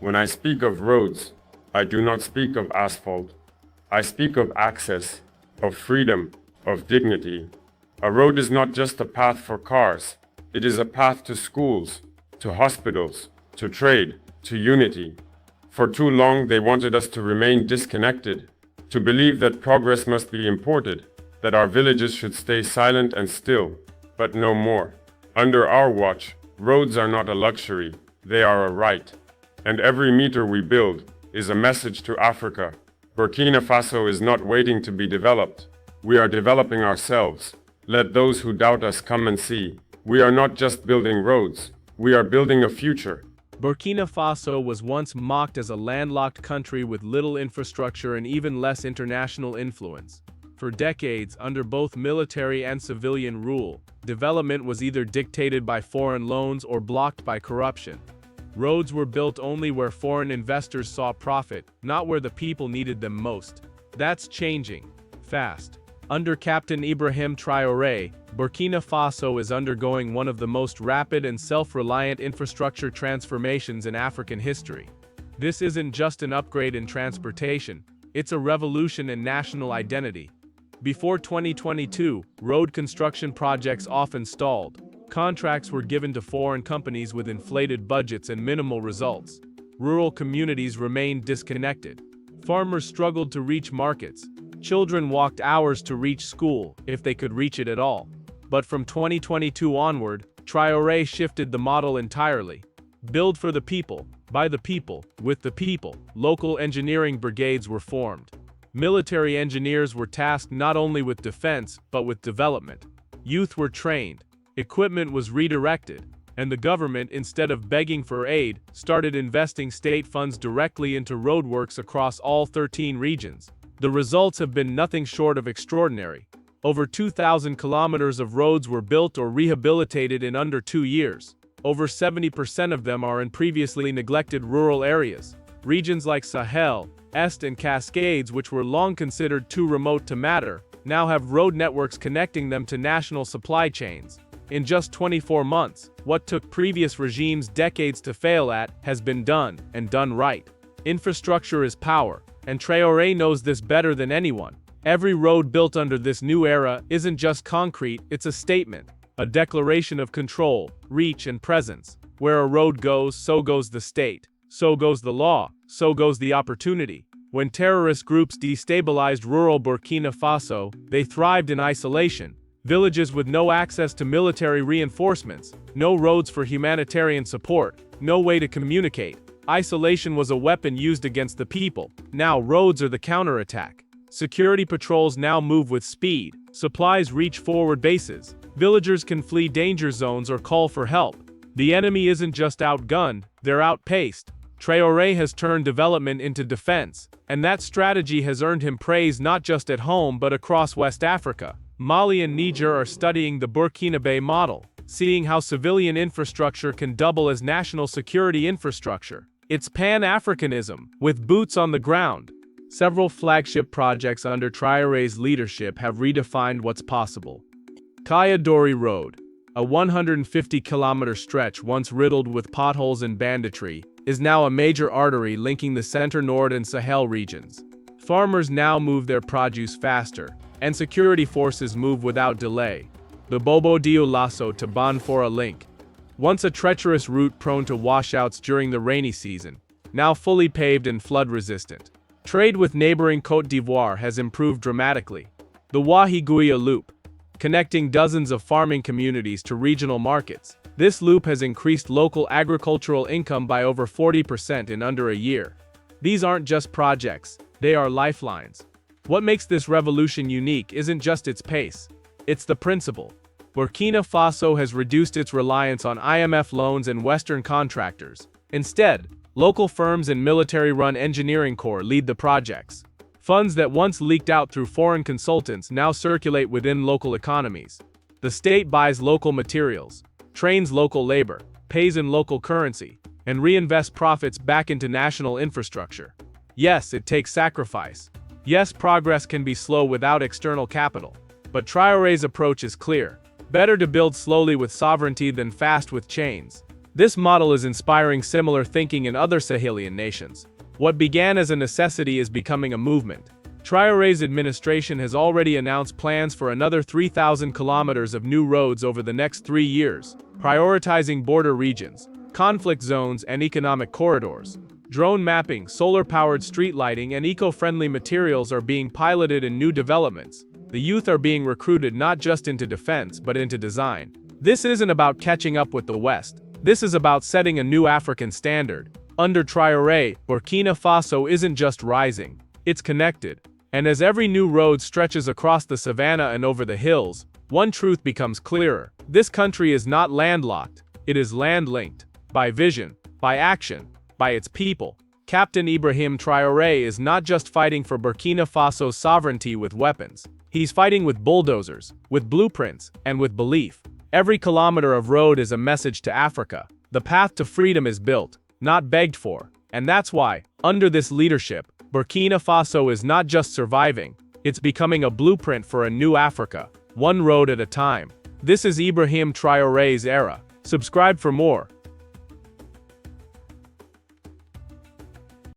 When I speak of roads, I do not speak of asphalt. I speak of access, of freedom, of dignity. A road is not just a path for cars. It is a path to schools, to hospitals, to trade, to unity. For too long, they wanted us to remain disconnected, to believe that progress must be imported, that our villages should stay silent and still, but no more. Under our watch, roads are not a luxury, they are a right. And every meter we build is a message to Africa. Burkina Faso is not waiting to be developed. We are developing ourselves. Let those who doubt us come and see. We are not just building roads, we are building a future. Burkina Faso was once mocked as a landlocked country with little infrastructure and even less international influence. For decades, under both military and civilian rule, development was either dictated by foreign loans or blocked by corruption. Roads were built only where foreign investors saw profit, not where the people needed them most. That's changing, fast. Under Captain Ibrahim Traoré, Burkina Faso is undergoing one of the most rapid and self-reliant infrastructure transformations in African history. This isn't just an upgrade in transportation, it's a revolution in national identity. Before 2022, road construction projects often stalled. Contracts were given to foreign companies with inflated budgets and minimal results. Rural communities remained disconnected. Farmers struggled to reach markets. Children walked hours to reach school, if they could reach it at all. But from 2022 onward, Traoré shifted the model entirely. Build for the people, by the people, with the people. Local engineering brigades were formed. Military engineers were tasked not only with defense, but with development. Youth were trained. Equipment was redirected, and the government, instead of begging for aid, started investing state funds directly into roadworks across all 13 regions. The results have been nothing short of extraordinary. Over 2,000 kilometers of roads were built or rehabilitated in under 2 years. Over 70% of them are in previously neglected rural areas. Regions like Sahel, Est and Cascades, which were long considered too remote to matter, now have road networks connecting them to national supply chains. In just 24 months, what took previous regimes decades to fail at has been done, and done right. Infrastructure is power, and Traoré knows this better than anyone. Every road built under this new era isn't just concrete, it's a statement, a declaration of control, reach and presence. Where a road goes, so goes the state, so goes the law, so goes the opportunity. When terrorist groups destabilized rural Burkina Faso, they thrived in isolation. Villages with no access to military reinforcements, no roads for humanitarian support, no way to communicate. Isolation was a weapon used against the people. Now roads are the counterattack. Security patrols now move with speed. Supplies reach forward bases. Villagers can flee danger zones or call for help. The enemy isn't just outgunned, they're outpaced. Traoré has turned development into defense, and that strategy has earned him praise not just at home but across West Africa. Mali and Niger are studying the Burkinabe model, seeing how civilian infrastructure can double as national security infrastructure. It's Pan-Africanism, with boots on the ground. Several flagship projects under Traoré's leadership have redefined what's possible. Kayadori Road, a 150-kilometer stretch once riddled with potholes and banditry, is now a major artery linking the Center-Nord and Sahel regions. Farmers now move their produce faster, and security forces move without delay. The Bobo Dioulasso to Banfora link, once a treacherous route prone to washouts during the rainy season, now fully paved and flood-resistant. Trade with neighboring Côte d'Ivoire has improved dramatically. The Wahiguya Loop, connecting dozens of farming communities to regional markets. This loop has increased local agricultural income by over 40% in under a year. These aren't just projects, they are lifelines. What makes this revolution unique isn't just its pace, it's the principle. Burkina Faso has reduced its reliance on IMF loans and Western contractors. Instead, local firms and military-run engineering corps lead the projects. Funds that once leaked out through foreign consultants now circulate within local economies. The state buys local materials, trains local labor, pays in local currency, and reinvests profits back into national infrastructure. Yes, it takes sacrifice. Yes, progress can be slow without external capital. But Traoré's approach is clear. Better to build slowly with sovereignty than fast with chains. This model is inspiring similar thinking in other Sahelian nations. What began as a necessity is becoming a movement. Traoré's administration has already announced plans for another 3,000 kilometers of new roads over the next 3 years, prioritizing border regions, conflict zones, and economic corridors. Drone mapping, solar-powered street lighting, and eco-friendly materials are being piloted in new developments. The youth are being recruited not just into defense but into design. This isn't about catching up with the West. This is about setting a new African standard. Under Traoré, Burkina Faso isn't just rising, it's connected. And as every new road stretches across the savannah and over the hills, one truth becomes clearer. This country is not landlocked, it is land-linked. By vision, by action, by its people. Captain Ibrahim Traoré is not just fighting for Burkina Faso's sovereignty with weapons. He's fighting with bulldozers, with blueprints, and with belief. Every kilometer of road is a message to Africa. The path to freedom is built, not begged for. And that's why, under this leadership, Burkina Faso is not just surviving, it's becoming a blueprint for a new Africa, one road at a time. This is Ibrahim Traoré's era. Subscribe for more.